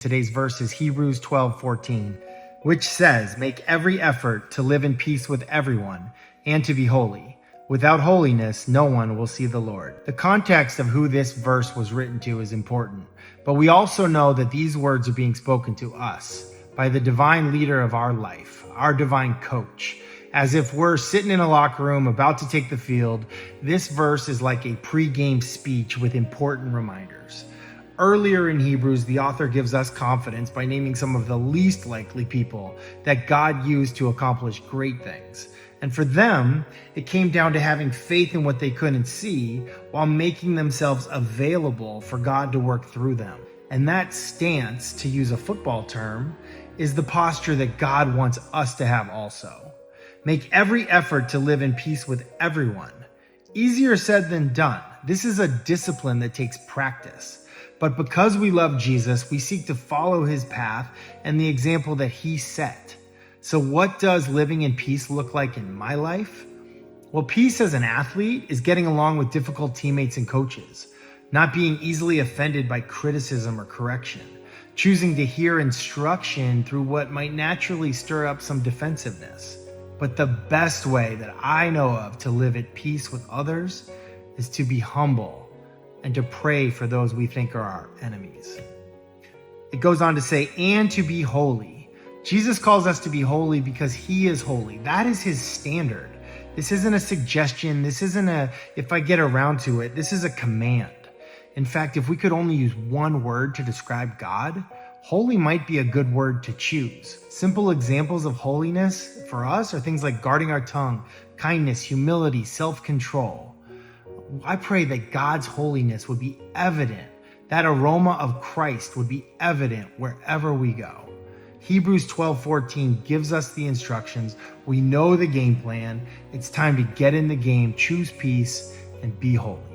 Today's verse is Hebrews 12:14, which says, "Make every effort to live in peace with everyone and to be holy. Without holiness, no one will see the Lord." The context of who this verse was written to is important, but we also know that these words are being spoken to us by the divine leader of our life, our divine coach. As if we're sitting in a locker room about to take the field, this verse is like a pre-game speech with important reminders. Earlier in Hebrews, the author gives us confidence by naming some of the least likely people that God used to accomplish great things. And for them, it came down to having faith in what they couldn't see while making themselves available for God to work through them. And that stance, to use a football term, is the posture that God wants us to have also. Make every effort to live in peace with everyone. Easier said than done. This is a discipline that takes practice. But because we love Jesus, we seek to follow his path and the example that he set. So what does living in peace look like in my life? Well, peace as an athlete is getting along with difficult teammates and coaches, not being easily offended by criticism or correction, choosing to hear instruction through what might naturally stir up some defensiveness. But the best way that I know of to live at peace with others is to be humble and to pray for those we think are our enemies. It goes on to say, and to be holy. Jesus calls us to be holy because he is holy. That is his standard. This isn't a suggestion. This isn't a, if I get around to it, this is a command. In fact, if we could only use one word to describe God, holy might be a good word to choose. Simple examples of holiness for us are things like guarding our tongue, kindness, humility, self-control. I pray that God's holiness would be evident, that aroma of Christ would be evident wherever we go. Hebrews 12:14 gives us the instructions. We know the game plan. It's time to get in the game, choose peace, and be holy.